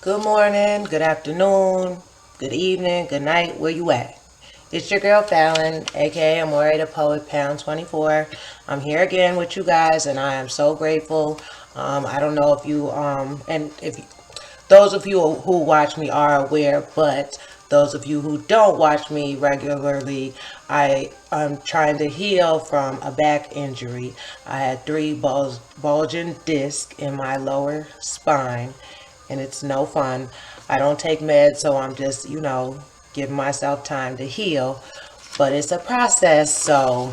Good morning, good afternoon, good evening, good night, where you at? It's your girl Fallon, aka Amor'eThePoet, pound 24. I'm here again with you guys, and I am so grateful. I don't know if you, and if those of you who watch me are aware, but those of you who don't watch me regularly, I am trying to heal from a back injury. I had three bulging discs in my lower spine, and it's no fun. I don't take meds, so I'm just, giving myself time to heal. But it's a process, so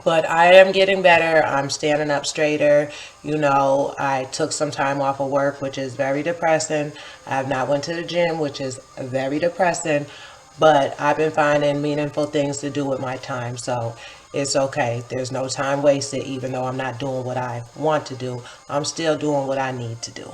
but I am getting better. I'm standing up straighter. I took some time off of work, which is very depressing. I have not went to the gym, which is very depressing. But I've been finding meaningful things to do with my time. So it's okay. There's no time wasted, even though I'm not doing what I want to do. I'm still doing what I need to do.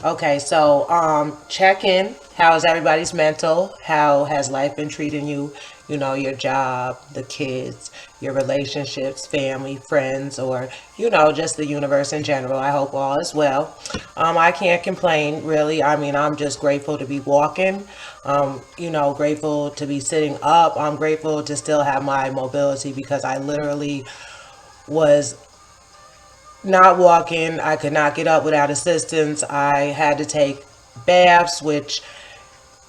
Okay, so check in. How's everybody's mental? How has life been treating you? Your job, the kids, your relationships, family, friends, or just the universe in general. I hope all is well. I can't complain really. I mean, I'm just grateful to be walking. Grateful to be sitting up. I'm grateful to still have my mobility because I literally was not walking. I could not get up without assistance. I had to take baths, which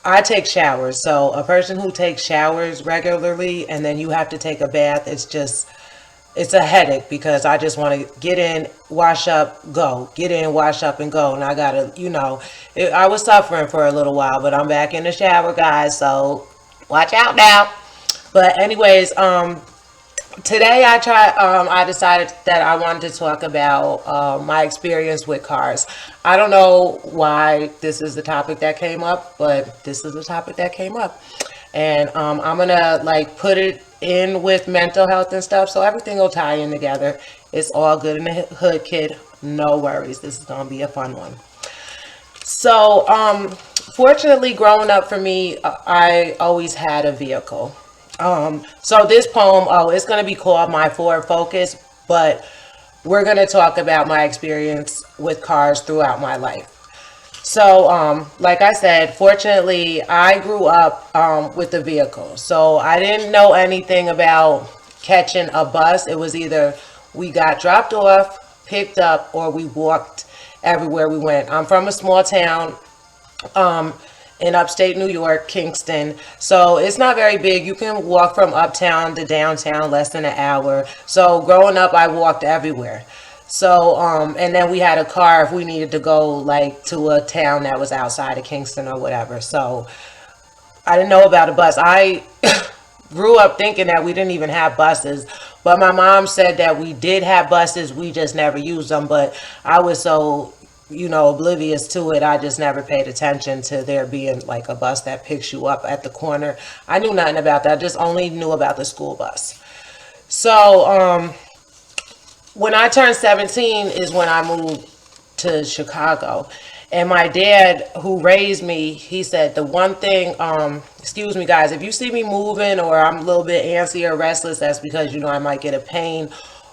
I take showers. So a person who takes showers regularly and then you have to take a bath, it's a headache because I just want to get in, wash up, go. Get in, wash up, and go. And I got to, I was suffering for a little while, but I'm back in the shower, guys. So watch out now. But anyways, today I decided that I wanted to talk about my experience with cars. I don't know why this is the topic that came up, but this is the topic that came up. And I'm gonna put it in with mental health and stuff, so everything will tie in together. It's all good in the hood, kid. No worries. This is gonna be a fun one. So, fortunately, growing up for me, I always had a vehicle. So this poem, it's going to be called My Forward Focus, but we're going to talk about my experience with cars throughout my life. So, like I said, fortunately, I grew up with a vehicle. So I didn't know anything about catching a bus. It was either we got dropped off, picked up, or we walked everywhere we went. I'm from a small town. In upstate New York, Kingston. So it's not very big. You can walk from uptown to downtown less than an hour. So growing up, I walked everywhere. So, and then we had a car if we needed to go to a town that was outside of Kingston or whatever. So I didn't know about a bus. I grew up thinking that we didn't even have buses, but my mom said that we did have buses. We just never used them. But I was so oblivious to it. I just never paid attention to there being a bus that picks you up at the corner. I knew nothing about that. I just only knew about the school bus. So, when I turned 17 is when I moved to Chicago. And my dad, who raised me, he said the one thing, excuse me guys, if you see me moving or I'm a little bit antsy or restless, that's because, I might get a pain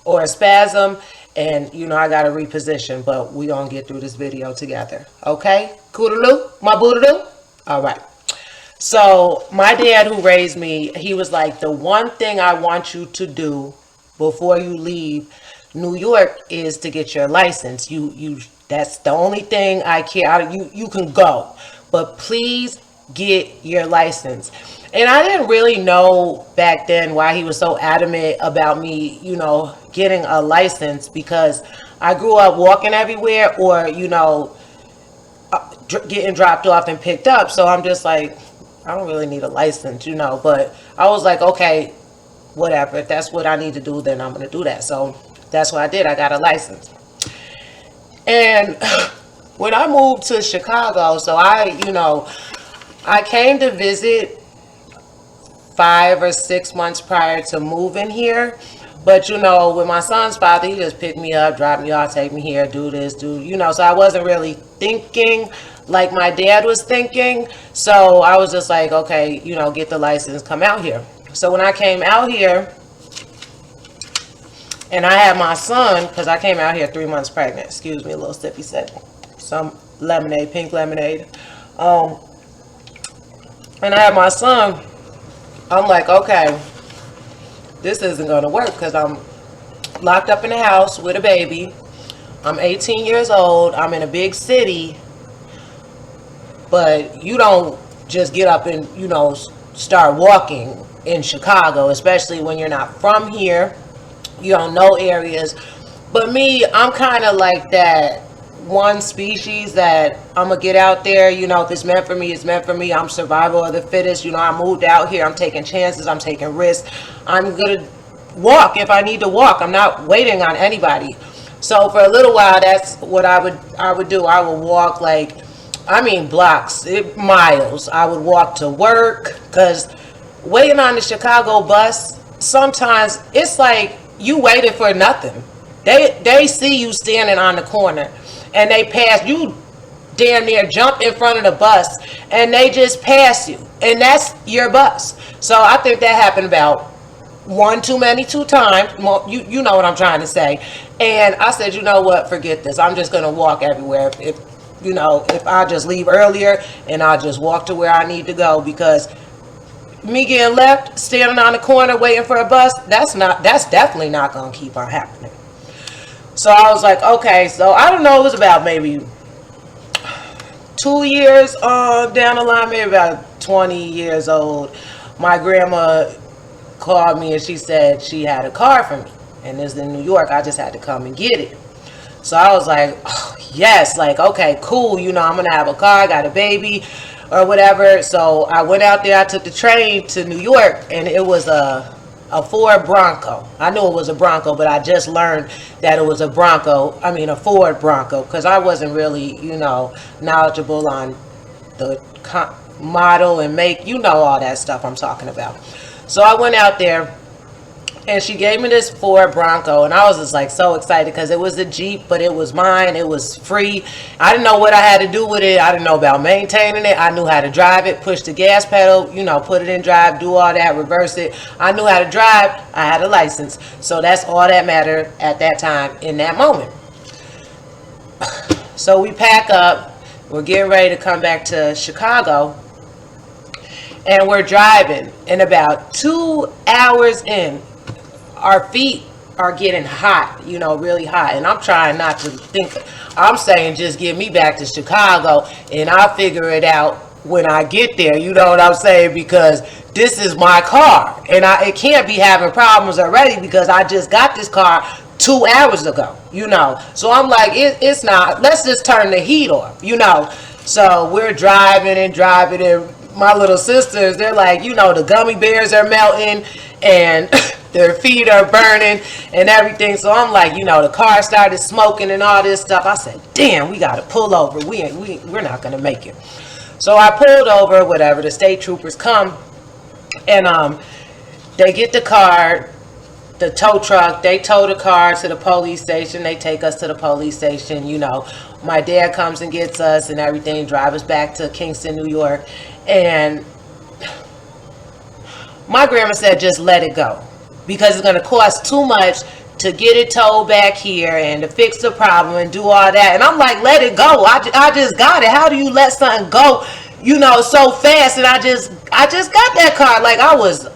or a spasm. And, I got to reposition, but we going to get through this video together. Okay? Koodaloo? My boodaloo? All right. So, my dad who raised me, he was like, the one thing I want you to do before you leave New York is to get your license. That's the only thing I care. You can go, but please get your license. And I didn't really know back then why he was so adamant about me, getting a license, because I grew up walking everywhere or, getting dropped off and picked up. So I'm just like, I don't really need a license, but I was like, okay, whatever. If that's what I need to do, then I'm going to do that. So that's what I did. I got a license. And when I moved to Chicago, so I came to visit 5 or 6 months prior to moving here. But with my son's father, he just picked me up, dropped me off, take me here, do this, so I wasn't really thinking like my dad was thinking. So I was just like, okay, get the license, come out here. So when I came out here and I had my son, because I came out here 3 months pregnant, excuse me, a little sippy sip. Some lemonade, pink lemonade. Um, and I had my son. I'm like, okay, this isn't gonna work because I'm locked up in the house with a baby. I'm 18 years old. I'm in a big city, but you don't just get up and start walking in Chicago, especially when you're not from here. You don't know areas. But me, I'm kind of like that one species that I'm gonna get out there. If it's meant for me, it's meant for me. I'm survival of the fittest. I moved out here. I'm taking chances. I'm taking risks. I'm gonna walk if I need to walk. I'm not waiting on anybody. So for a little while, that's what I would do. I would walk blocks, miles. I would walk to work because waiting on the Chicago bus, sometimes it's like you waited for nothing. They see you standing on the corner and they pass you, damn near jump in front of the bus, and they just pass you, and that's your bus. So I think that happened about one too many, two times. You know what I'm trying to say. And I said, you know what, forget this. I'm just gonna walk everywhere. If I just leave earlier and I just walk to where I need to go, because me getting left standing on the corner waiting for a bus, that's definitely not gonna keep on happening. So I was like, okay. So I don't know, it was about maybe 2 years down the line, maybe about 20 years old. My grandma called me and she said she had a car for me, and this is in New York. I just had to come and get it. So I was like, oh, yes, like, okay, cool. I'm gonna have a car. I got a baby or whatever. So I went out there. I took the train to New York, and it was a Ford Bronco. I knew it was a Bronco, but I just learned that it was a a Ford Bronco, because I wasn't really, knowledgeable on the model and make, all that stuff I'm talking about. So I went out there and she gave me this Ford Bronco, and I was just like so excited because it was a Jeep, but it was mine. It was free. I didn't know what I had to do with it. I didn't know about maintaining it. I knew how to drive it, push the gas pedal, put it in drive, do all that, reverse it. I knew how to drive. I had a license. So that's all that mattered at that time, in that moment. So we pack up. We're getting ready to come back to Chicago. And we're driving. And about 2 hours in, our feet are getting hot, really hot. And I'm trying not to think. I'm saying just get me back to Chicago and I'll figure it out when I get there. You know what I'm saying? Because this is my car. And it can't be having problems already because I just got this car 2 hours ago, So I'm like, it's not. Let's just turn the heat off, So we're driving and my little sisters, they're like, the gummy bears are melting and their feet are burning and everything. So I'm like, the car started smoking and all this stuff. I said, damn, we got to pull over. We're not going to make it. So I pulled over, whatever. The state troopers come and they get the car, the tow truck. They tow the car to the police station. They take us to the police station. My dad comes and gets us and everything, drive us back to Kingston, New York. And my grandma said, just let it go, because it's going to cost too much to get it towed back here and to fix the problem and do all that. And I'm like, let it go. I just got it. How do you let something go, so fast? And I just got that car. Like I was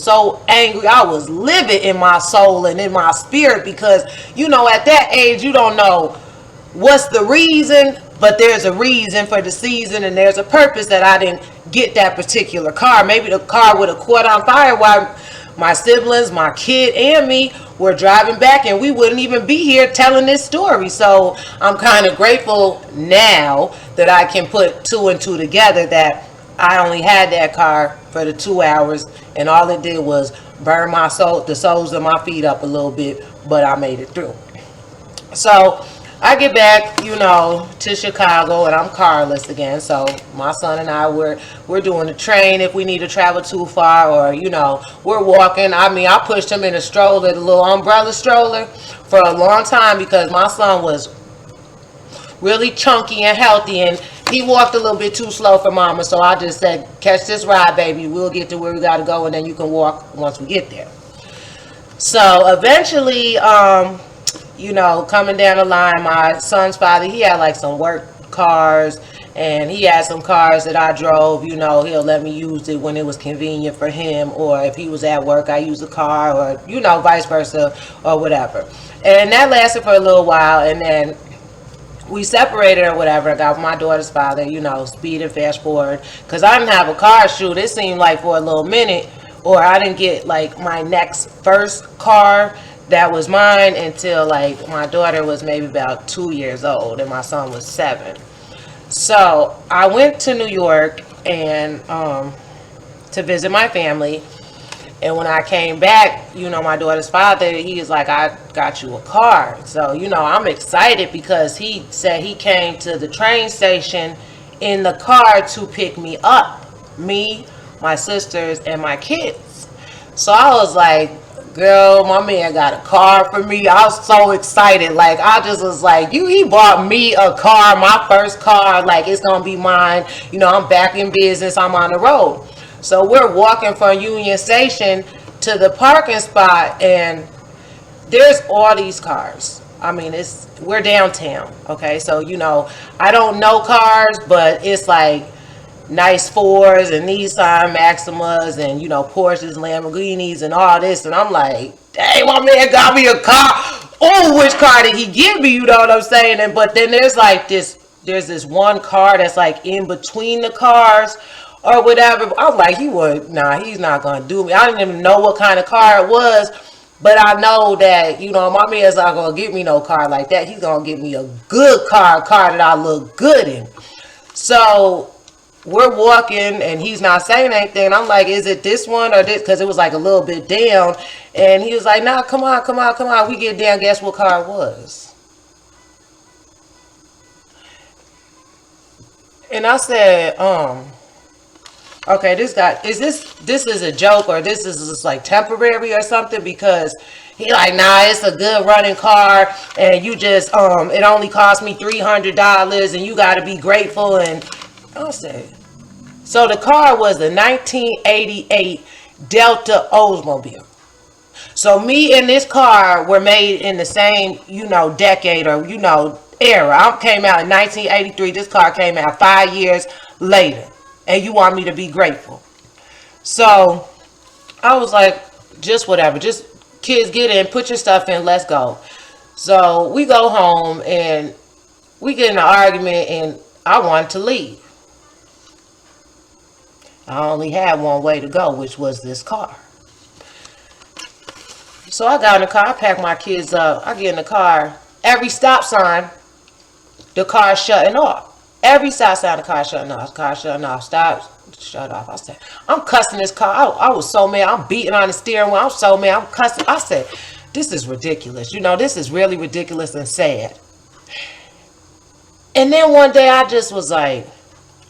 so angry. I was livid in my soul and in my spirit because, at that age, you don't know what's the reason, but there's a reason for the season and there's a purpose that I didn't get that particular car. Maybe the car would have caught on fire while my siblings, my kid, and me were driving back, and we wouldn't even be here telling this story. So I'm kind of grateful now that I can put two and two together, that I only had that car for the 2 hours and all it did was burn the soles of my feet up a little bit, but I made it through. So I get back, to Chicago, and I'm carless again. So my son and I, we're doing the train if we need to travel too far, or, we're walking. I pushed him in a stroller, the little umbrella stroller, for a long time because my son was really chunky and healthy, and he walked a little bit too slow for mama. So I just said, catch this ride, baby. We'll get to where we got to go, and then you can walk once we get there. So eventually, you know, coming down the line, my son's father, he had like some work cars, and he had some cars that I drove. You know, he'll let me use it when it was convenient for him, or if he was at work, I use the car, or, you know, vice versa, or whatever. And that lasted for a little while, and then we separated or whatever. I got with my daughter's father, you know, speed and fast forward. Because I didn't have a car shoot. It seemed like for a little minute, or I didn't get like my next first car that was mine until like my daughter was maybe about 2 years old and my son was 7. So I went to New York and to visit my family. And when I came back, you know, my daughter's father, he was like, I got you a car. So, you know, I'm excited because he said he came to the train station in the car to pick me up. Me, my sisters, and my kids. So I was like, girl, my man got a car for me. I was so excited. Like, I just was like, he bought me a car, my first car. Like, it's going to be mine. You know, I'm back in business. I'm on the road. So we're walking from Union Station to the parking spot, and there's all these cars. I mean, we're downtown, okay? So, you know, I don't know cars, but it's like nice Fords and Nissan Maximas and, you know, Porsches, Lamborghinis and all this. And I'm like, dang, my man got me a car. Oh, which car did he give me? You know what I'm saying? And but then there's this one car that's like in between the cars or whatever. I'm like, he's not gonna do me. I didn't even know what kind of car it was, but I know that, you know, my man's not gonna get me no car like that. He's gonna get me a good car, a car that I look good in. So we're walking and he's not saying anything. I'm like, is it this one or this? Because it was like a little bit down. And he was like, nah, come on. We get down. Guess what car it was? And I said, okay, this guy, this is a joke, or this is just like temporary or something? Because he like, nah, it's a good running car, and you just, it only cost me $300, and you got to be grateful. And I said, so the car was a 1988 Delta Oldsmobile. So me and this car were made in the same, you know, decade, or, you know, era. I came out in 1983. This car came out 5 years later. And you want me to be grateful. So I was like, just whatever. Just kids, get in, put your stuff in, let's go. So we go home and we get in an argument, and I wanted to leave. I only had one way to go, which was this car. So I got in the car, I packed my kids up, I get in the car. Every stop sign, the car's shutting off. Every stop sign, the car shutting off. Car shutting off. Stop. Shut off. I said, I'm cussing this car. I was so mad. I'm beating on the steering wheel. I'm so mad. I'm cussing. I said, this is ridiculous. You know, this is really ridiculous and sad. And then one day I just was like,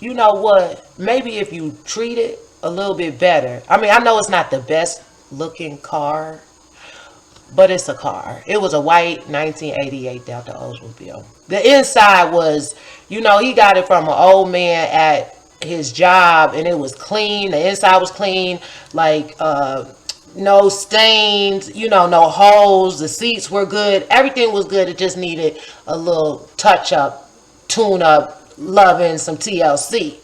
you know what? Maybe if you treat it a little bit better. I mean, I know it's not the best looking car, but it's a car. It was a white 1988 Delta Oldsmobile. The inside was, you know, he got it from an old man at his job, and it was clean. The inside was clean, like no stains, you know, no holes. The seats were good. Everything was good. It just needed a little touch up, tune up, loving, some TLC.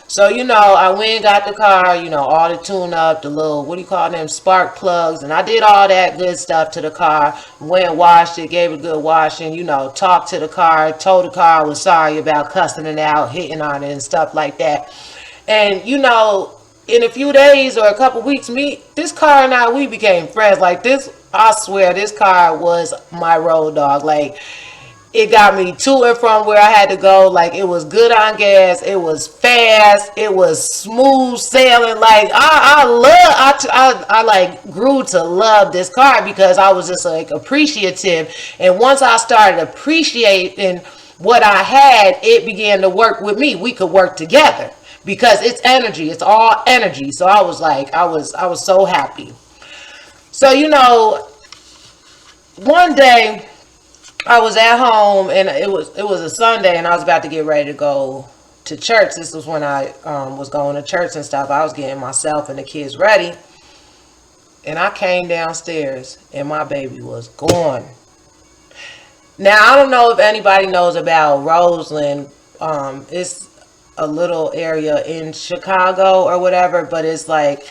So, you know, I went and got the car, you know, all the tune up, the little, what do you call them, spark plugs. And I did all that good stuff to the car. Went and washed it, gave it a good washing, you know, talked to the car, told the car I was sorry about cussing it out, hitting on it and stuff like that. And, you know, in a few days or a couple weeks, this car and I, we became friends. Like this, I swear, this car was my road dog. Like, it got me to and from where I had to go. Like, it was good on gas. It was fast. It was smooth sailing. Like, I like grew to love this car because I was just like appreciative. And once I started appreciating what I had, it began to work with me. We could work together because it's energy. It's all energy. So I was like, I was so happy. So, you know, one day I was at home, and it was a Sunday, and I was about to get ready to go to church. This was when I was going to church and stuff. I was getting myself and the kids ready, and I came downstairs, and my baby was gone. Now I don't know if anybody knows about Roseland. It's a little area in Chicago or whatever, but it's like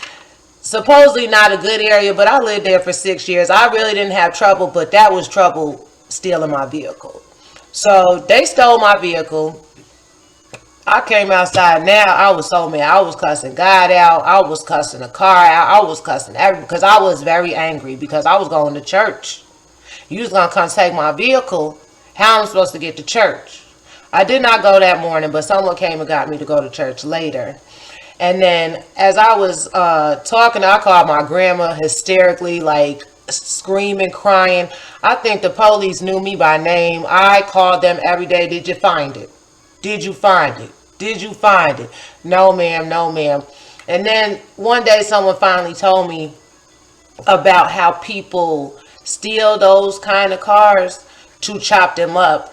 supposedly not a good area. But I lived there for 6 years. I really didn't have trouble, but that was trouble stealing my vehicle. So they stole my vehicle. I came outside. Now I was so mad. I was cussing God out. I was cussing the car out. I was cussing every because I was very angry because I was going to church. You was gonna come take my vehicle. How am I supposed to get to church? I did not go that morning, but someone came and got me to go to church later. And then as I was talking, I called my grandma hysterically, like screaming, crying. I think the police knew me by name. I called them every day. Did you find it? Did you find it? Did you find it? No, ma'am. No, ma'am. And then one day someone finally told me about how people steal those kind of cars to chop them up,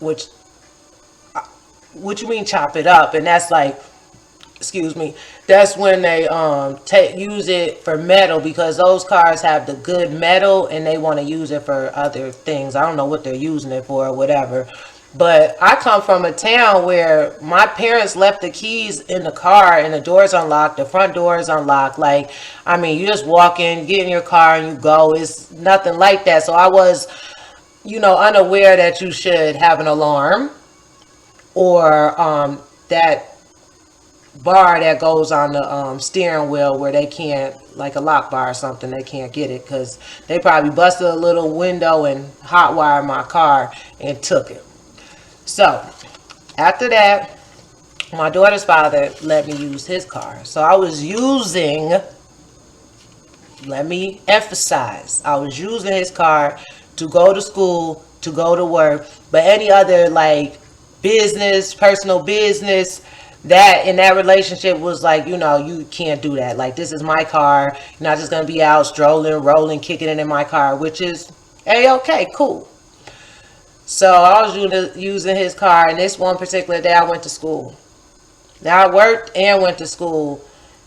which what you mean chop it up? And that's like, excuse me, that's when they use it for metal because those cars have the good metal and they want to use it for other things. I don't know what they're using it for or whatever. But I come from a town where my parents left the keys in the car and the door's unlocked, the front door is unlocked. Like, I mean, you just walk in, get in your car and you go. It's nothing like that. So I was, unaware that you should have an alarm or that bar that goes on the steering wheel where they can't, like a lock bar or something, they can't get it because they probably busted a little window and hot wired my car and took it. So after that, my daughter's father let me use his car. So I was using, let me emphasize, I was using his car to go to school, to go to work, but any other like business, personal business, that in that relationship was like, you can't do that. Like, this is my car. You're not just going to be out strolling, rolling, kicking it in my car, which is A-okay, cool. So I was using his car, and this one particular day I went to school. Now I worked and went to school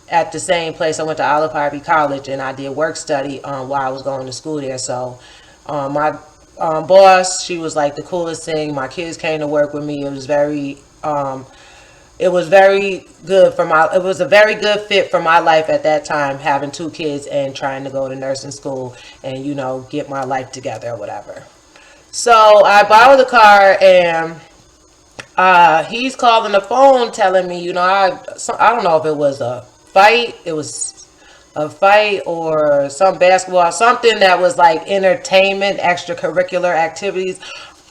at the same place. I went to Olive Harvey College, and I did work study while I was going to school there. So my boss, she was like the coolest thing. My kids came to work with me. It was very good for my. It was a very good fit for my life at that time, having 2 kids and trying to go to nursing school and get my life together or whatever. So I borrowed the car and he's calling the phone telling me, I don't know if it was a fight. It was a fight or some basketball, something that was like entertainment, extracurricular activities.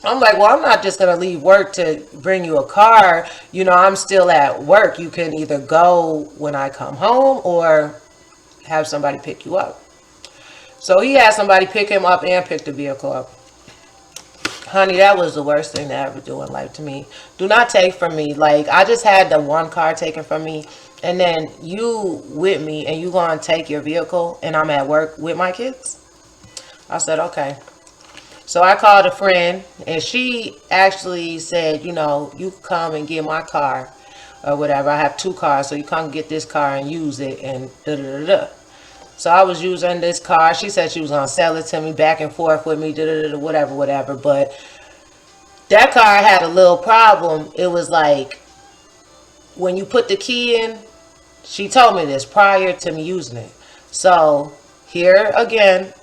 I'm like, well, I'm not just going to leave work to bring you a car. I'm still at work. You can either go when I come home or have somebody pick you up. So he had somebody pick him up and pick the vehicle up. Honey, that was the worst thing to ever do in life to me. Do not take from me. Like, I just had the one car taken from me, and then you with me, and you gonna take your vehicle, and I'm at work with my kids? I said, okay. So I called a friend, and she actually said, you come and get my car, or whatever. I have 2 cars, so you come get this car and use it, and da-da-da-da. So I was using this car. She said she was going to sell it to me, back and forth with me, whatever. But that car had a little problem. It was like, when you put the key in, she told me this prior to me using it. So here again,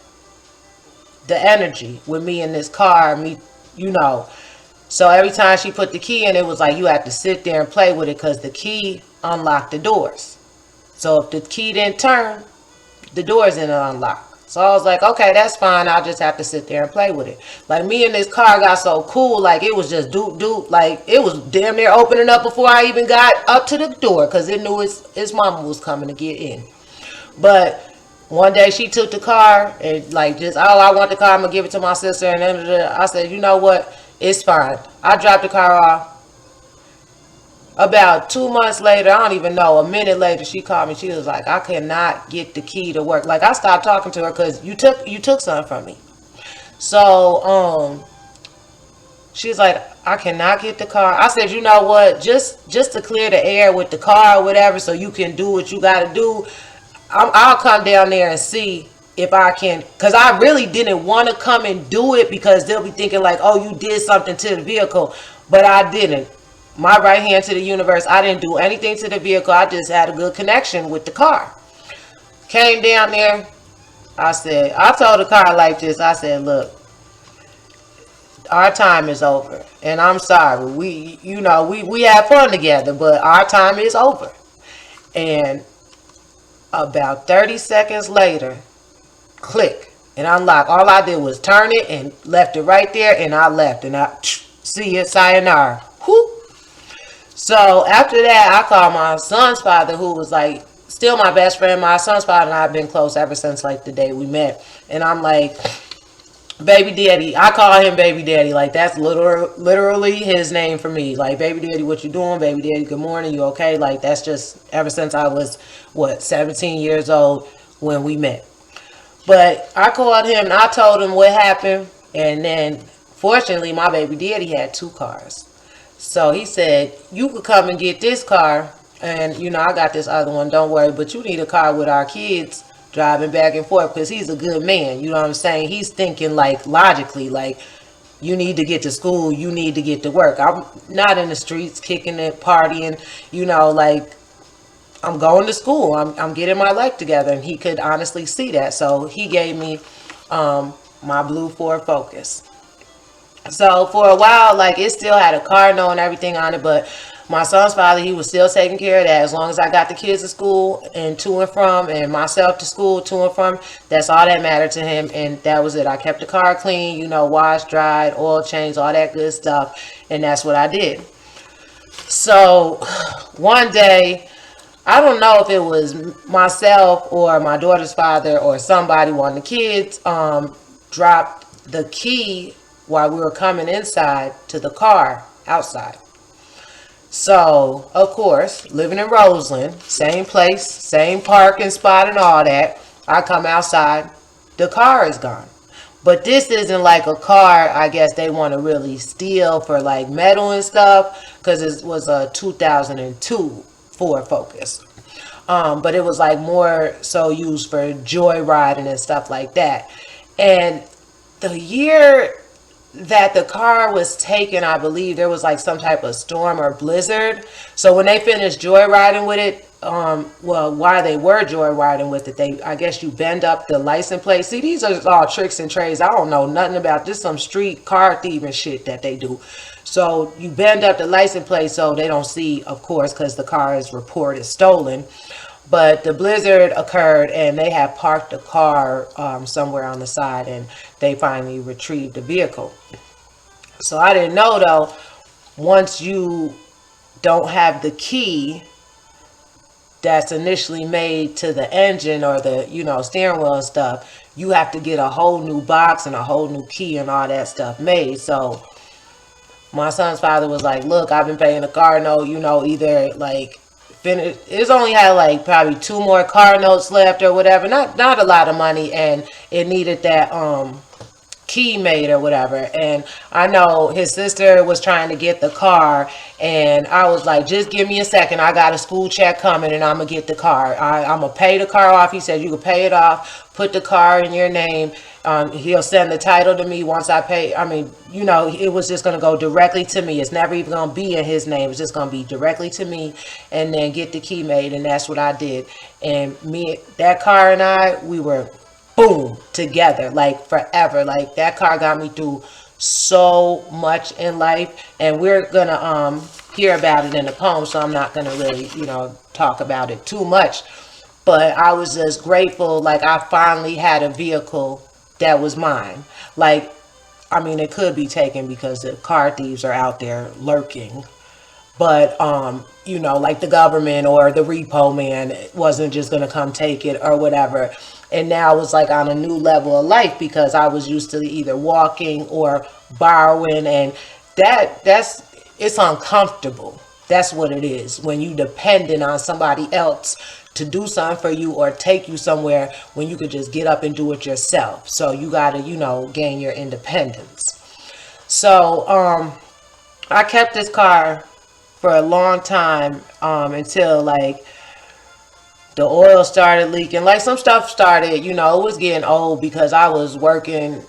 the energy with me in this car, So every time she put the key in, it was like you had to sit there and play with it because the key unlocked the doors. So if the key didn't turn, the doors didn't unlock. So I was like, okay, that's fine. I'll just have to sit there and play with it. Like, me and this car got so cool. Like, it was just doop. Like, it was damn near opening up before I even got up to the door because it knew its mama was coming to get in. But one day she took the car and I want the car. I'm going to give it to my sister. And then I said, you know what? It's fine. I dropped the car off. About 2 months later, I don't even know, a minute later, she called me. She was like, I cannot get the key to work. Like, I stopped talking to her because you took something from me. So she's like, I cannot get the car. I said, you know what, just to clear the air with the car or whatever, so you can do what you got to do, I'll come down there and see if I can, because I really didn't want to come and do it, because they'll be thinking like, oh, you did something to the vehicle, but I didn't. My right hand to the universe, I didn't do anything to the vehicle. I just had a good connection with the car. Came down there. I told the car like this. I said, look, our time is over, and I'm sorry. We had fun together, but our time is over. And about 30 seconds later, click and unlock. All I did was turn it and left it right there, and I left, and I see it, sayonara. Whoop. So after that, I called my son's father, who was like still my best friend. My son's father and I have been close ever since like the day we met. And I'm like, baby daddy. I call him baby daddy. Like, that's literally his name for me. Like, baby daddy, what you doing? Baby daddy, good morning. You okay? Like, that's just ever since I was, 17 years old when we met. But I called him and I told him what happened. And then, fortunately, my baby daddy had 2 cars. So he said, you could come and get this car. And, I got this other one. Don't worry. But you need a car with our kids driving back and forth, because he's a good man. You know what I'm saying? He's thinking like logically, like, you need to get to school, you need to get to work. I'm not in the streets kicking it, partying, like, I'm going to school. I'm getting my life together. And he could honestly see that. So he gave me my blue Ford Focus. So for a while, like, it still had a car note and everything on it, but my son's father, he was still taking care of that. As long as I got the kids to school and to and from, and myself to school to and from, that's all that mattered to him. And that was it. I kept the car clean, washed, dried, oil changed, all that good stuff. And that's what I did. So one day, I don't know if it was myself or my daughter's father or somebody, one of the kids, dropped the key while we were coming inside to the car outside. So, of course, living in Roseland, same place, same parking spot and all that, I come outside, the car is gone. But this isn't like a car, I guess they want to really steal for like metal and stuff, because it was a 2002 Ford Focus. But it was like more so used for joyriding and stuff like that. And the year that the car was taken, I believe there was like some type of storm or blizzard. So when they finished joyriding with it, while they were joyriding with it, I guess you bend up the license plate. See, these are all tricks and trades. I don't know nothing about this. Some street car thieving shit that they do. So you bend up the license plate so they don't see, of course, because the car is reported stolen. But the blizzard occurred, and they had parked the car somewhere on the side, and they finally retrieved the vehicle. So I didn't know, though, once you don't have the key that's initially made to the engine or the, steering wheel and stuff, you have to get a whole new box and a whole new key and all that stuff made. So my son's father was like, look, I've been paying the car note, either like, it's only had like probably 2 more car notes left or whatever, not a lot of money, and it needed that key made or whatever. And I know his sister was trying to get the car, and I was like, just give me a second, I got a school check coming and I'm gonna get the car. I'm gonna pay the car off. He said, you can pay it off, put the car in your name. He'll send the title to me once I pay. It was just going to go directly to me. It's never even going to be in his name. It's just going to be directly to me, and then get the key made. And that's what I did. And that car and I, we were boom together, like forever. Like, that car got me through so much in life, and we're going to hear about it in the poem. So I'm not going to really, talk about it too much. But I was just grateful, like, I finally had a vehicle that was mine. Like, it could be taken because the car thieves are out there lurking. But, like the government or the repo man wasn't just going to come take it or whatever. And now it's like on a new level of life, because I was used to either walking or borrowing. And it's uncomfortable. That's what it is, when you dependent on somebody else to do something for you or take you somewhere, when you could just get up and do it yourself. So you got to, gain your independence. So I kept this car for a long time, until like the oil started leaking. Like some stuff started, it was getting old because I was working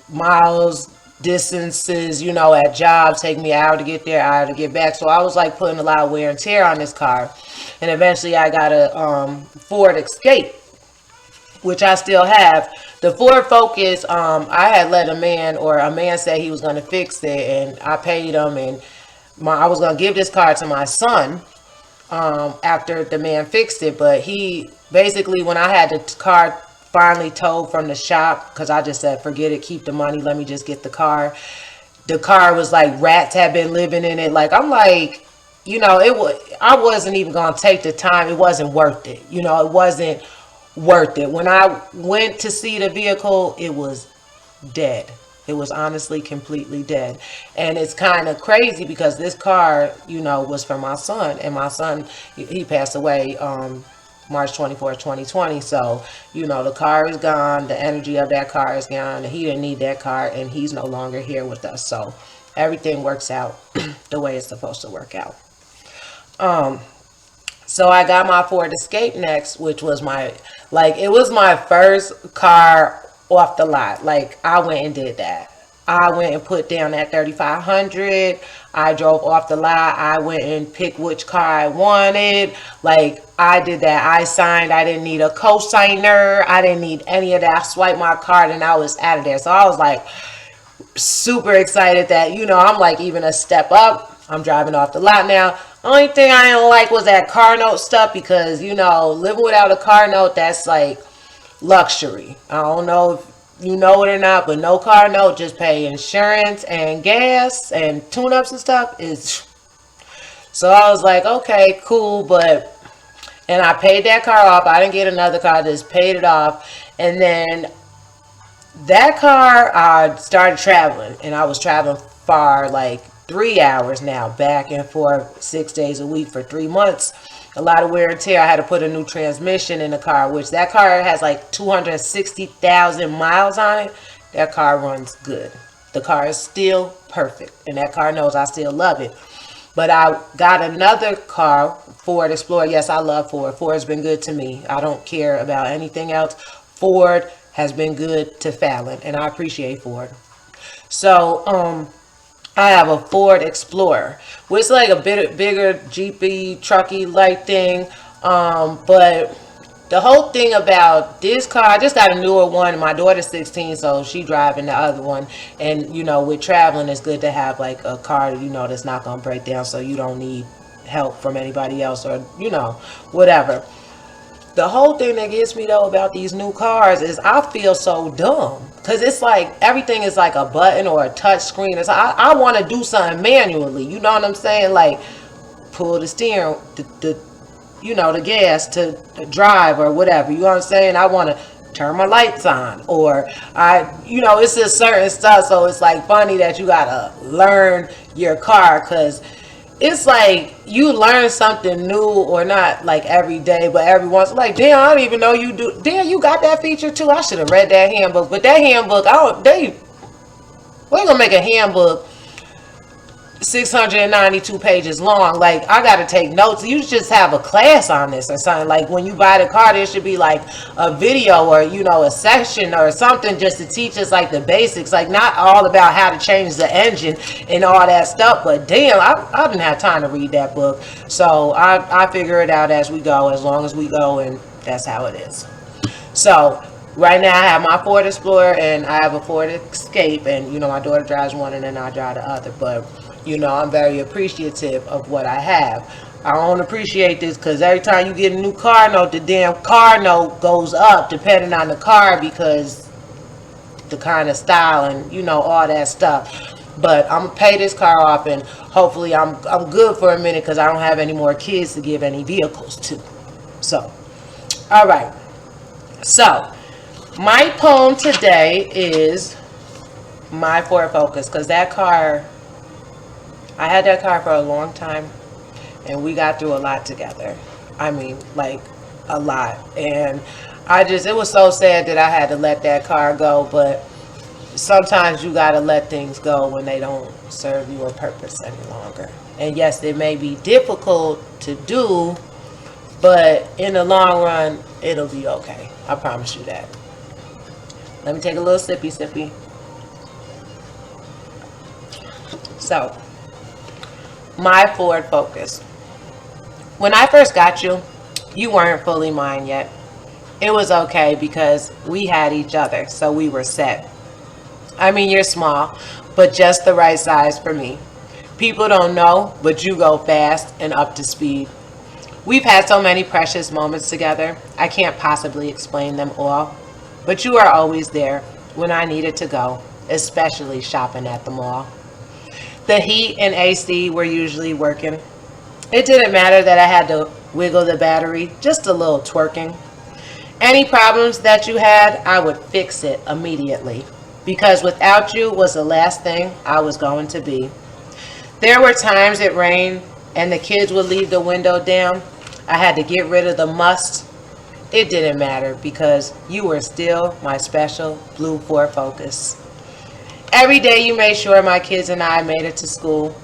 miles, distances, at jobs, take me an hour to get there, hour to get back. So I was like putting a lot of wear and tear on this car. And eventually I got a Ford Escape, which I still have. The Ford Focus, I had let a man said he was going to fix it, and I paid him, and I was going to give this car to my son after the man fixed it. But he basically, when I had the car finally towed from the shop, because I just said, forget it, keep the money, let me just get the car. The car was like rats had been living in it. Like, I'm like, I wasn't even going to take the time. It wasn't worth it. It wasn't worth it. When I went to see the vehicle, it was dead. It was honestly completely dead. And it's kind of crazy because this car, was for my son. And my son, he passed away March 24th, 2020. So, the car is gone. The energy of that car is gone. He didn't need that car, and he's no longer here with us. So everything works out the way it's supposed to work out. So I got my Ford Escape next, which was it was my first car off the lot. Like, I went and did that. I went and put down that 3,500. I drove off the lot. I went and picked which car I wanted. Like, I did that. I signed. I didn't need a co-signer. I didn't need any of that. I swiped my card and I was out of there. So I was like super excited that, I'm like even a step up. I'm driving off the lot now. Only thing I didn't like was that car note stuff because, living without a car note, that's like luxury. I don't know if you know it or not, but no car note, just pay insurance and gas and tune-ups and stuff is. So I was like, okay, cool, and I paid that car off. I didn't get another car, just paid it off. And then that car, I started traveling, and I was traveling far, like 3 hours now, back and forth 6 days a week for 3 months. A lot of wear and tear. I had to put a new transmission in the car, which that car has like 260,000 miles on it. That car runs good. The car is still perfect, and that car knows I still love it. But I got another car, Ford Explorer. Yes, I love Ford. Ford's been good to me. I don't care about anything else. Ford has been good to Fallon, and I appreciate Ford. So, I have a Ford Explorer, which is like a bit bigger, jeepy, trucky like thing. But the whole thing about this car, I just got a newer one. My daughter's 16, so she driving the other one. And, with traveling, it's good to have like a car, that's not going to break down, so you don't need help from anybody else or, whatever. The whole thing that gets me though about these new cars is I feel so dumb because it's like everything is like a button or a touch screen. It's I want to do something manually. You know what I'm saying? Like pull the steering, the gas to drive or whatever. You know what I'm saying? I want to turn my lights on or it's just certain stuff. So it's like funny that you gotta learn your car because it's like you learn something new or not like every day, but every once like, damn, I don't even know you do. Damn, you got that feature too. I should have read that handbook. But that handbook, we're gonna make a handbook 692 pages long. Like, I gotta take notes. You just have a class on this or something. Like when you buy the car, there should be like a video or a section or something just to teach us like the basics. Like not all about how to change the engine and all that stuff, but damn, I didn't have time to read that book. So I figure it out as we go, as long as we go, and that's how it is. So right now I have my Ford Explorer and I have a Ford Escape, and my daughter drives one and then I drive the other. But I'm very appreciative of what I have. I don't appreciate this because every time you get a new car note, the damn car note goes up depending on the car because the kind of style and all that stuff. But I'm gonna pay this car off and hopefully I'm good for a minute because I don't have any more kids to give any vehicles to. So, all right. So, my poem today is my Ford Focus because that car. I had that car for a long time, and we got through a lot together. I mean, like, a lot. And it was so sad that I had to let that car go, but sometimes you gotta let things go when they don't serve your purpose any longer. And yes, it may be difficult to do, But in the long run, it'll be okay. I promise you that. Let me take a little sippy. So, my forward focus. When I first got you, you weren't fully mine yet. It was okay because we had each other, so we were set. I mean, you're small, but just the right size for me. People don't know, but you go fast and up to speed. We've had so many precious moments together, I can't possibly explain them all. But you are always there when I needed to go, especially shopping at the mall. The heat and AC were usually working. It didn't matter that I had to wiggle the battery, just a little twerking. Any problems that you had, I would fix it immediately. Because without you was the last thing I was going to be. There were times it rained and the kids would leave the window down. I had to get rid of the must. It didn't matter because you were still my special blue Ford Focus. Every day you made sure my kids and I made it to school.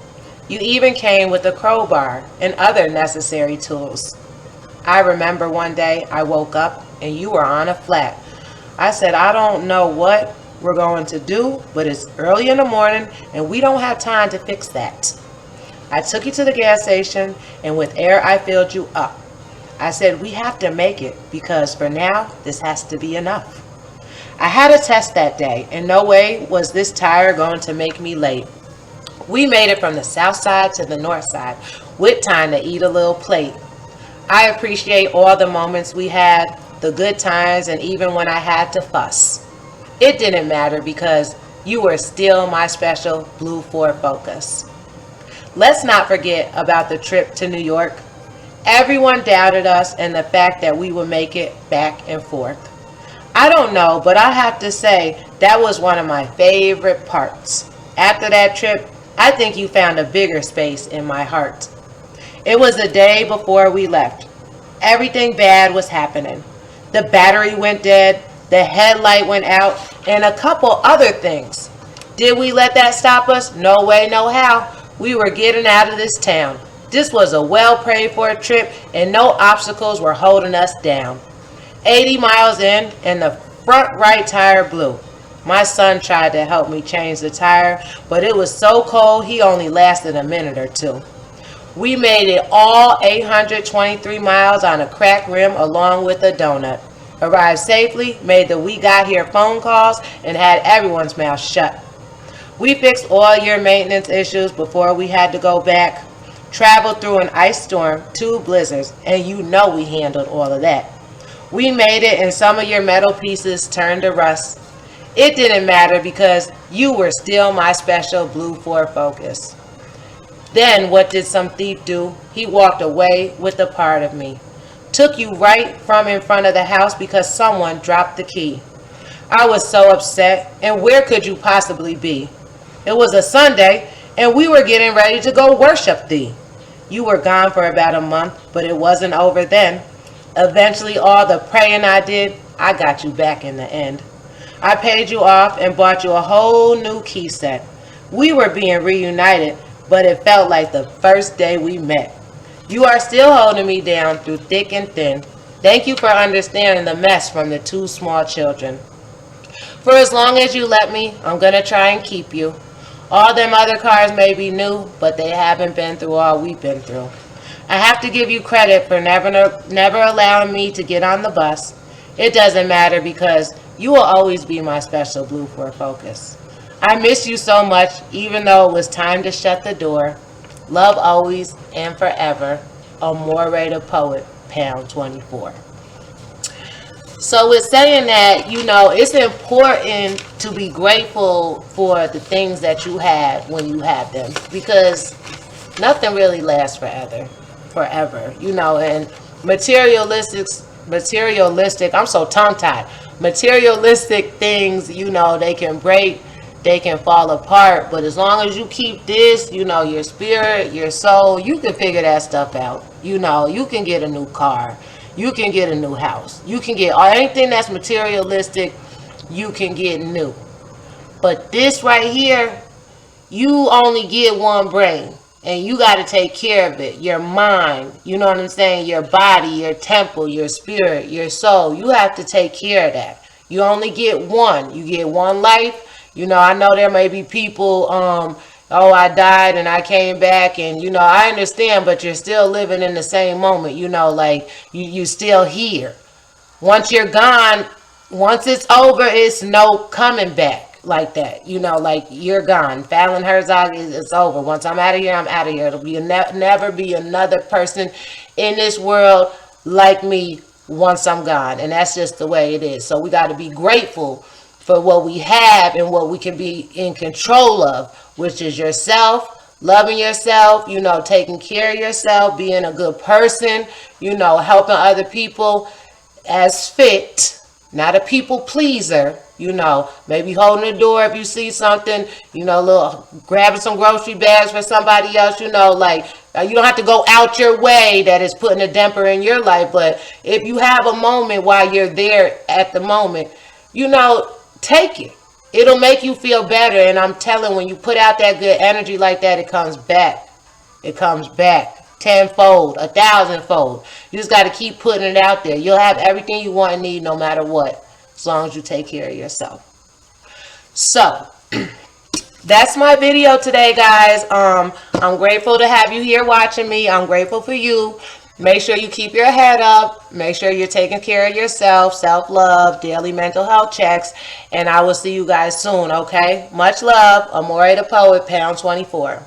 You even came with a crowbar and other necessary tools. I remember one day I woke up and you were on a flat. I said, I don't know what we're going to do, but it's early in the morning and we don't have time to fix that. I took you to the gas station and with air I filled you up. I said, we have to make it because for now, this has to be enough. I had a test that day and no way was this tire going to make me late. We made it from the south side to the north side with time to eat a little plate. I appreciate all the moments we had, the good times, and even when I had to fuss. It didn't matter because you were still my special blue Ford Focus. Let's not forget about the trip to New York. Everyone doubted us and the fact that we would make it back and forth. I don't know, but I have to say that was one of my favorite parts. After that trip, I think you found a bigger space in my heart. It was the day before we left. Everything bad was happening. The battery went dead, the headlight went out, and a couple other things. Did we let that stop us? No way, no how. We were getting out of this town. This was a well prayed for trip and no obstacles were holding us down. 80 miles in and the front right tire blew. My son tried to help me change the tire, but it was so cold he only lasted a minute or two. We made it all 823 miles on a cracked rim along with a donut. Arrived safely, made the we got here phone calls, and had everyone's mouth shut. We fixed all your maintenance issues before we had to go back. Traveled through an ice storm, 2 blizzards, and you know we handled all of that. We made it and some of your metal pieces turned to rust. It didn't matter because you were still my special blue Ford Focus. Then what did some thief do? He walked away with a part of me. Took you right from in front of the house because someone dropped the key. I was so upset, and where could you possibly be? It was a Sunday, and we were getting ready to go worship thee. You were gone for about a month, but it wasn't over then. Eventually, all the praying I did, I got you back in the end. I paid you off and bought you a whole new key set. We were being reunited, but it felt like the first day we met. You are still holding me down through thick and thin. Thank you for understanding the mess from the 2 small children. For as long as you let me, I'm going to try and keep you. All them other cars may be new, but they haven't been through all we've been through. I have to give you credit for never allowing me to get on the bus. It doesn't matter because you will always be my special blue Ford Focus. I miss you so much, even though it was time to shut the door. Love always and forever. Amor'eThePoet, pound 24. So it's saying that, it's important to be grateful for the things that you have when you have them. Because nothing really lasts forever. And materialistic, I'm so tongue-tied. Materialistic things, they can break, they can fall apart. But as long as you keep this, your spirit, your soul, you can figure that stuff out. You can get a new car. You can get a new house. You can get anything that's materialistic, you can get new. But this right here, you only get one brain. And you got to take care of it. Your mind, you know what I'm saying? Your body, your temple, your spirit, your soul. You have to take care of that. You only get one. You get one life. You know, I know there may be people, oh, I died and I came back, and you know, I understand, but you're still living in the same moment. You know, like you still here. Once you're gone, once it's over, it's no coming back like that. You know, like you're gone. Fallon Herzog is it's over. Once I'm out of here, I'm out of here. It'll be never be another person in this world like me once I'm gone. And that's just the way it is. So we got to be grateful for what we have and what we can be in control of, which is yourself, loving yourself, you know, taking care of yourself, being a good person, you know, helping other people as fit, not a people pleaser, you know, maybe holding the door if you see something, you know, little grabbing some grocery bags for somebody else, you know, like you don't have to go out your way that is putting a damper in your life, but if you have a moment while you're there at the moment, you know, take it. It'll make you feel better, and I'm telling, when you put out that good energy like that, it comes back. It comes back tenfold, 1,000-fold. You just got to keep putting it out there. You'll have everything you want and need no matter what, as long as you take care of yourself. So that's my video today, guys. I'm grateful to have you here watching me. I'm grateful for you. Make sure you keep your head up. Make sure you're taking care of yourself. Self-love, daily mental health checks. And I will see you guys soon, okay? Much love. Amore the Poet, pound 24.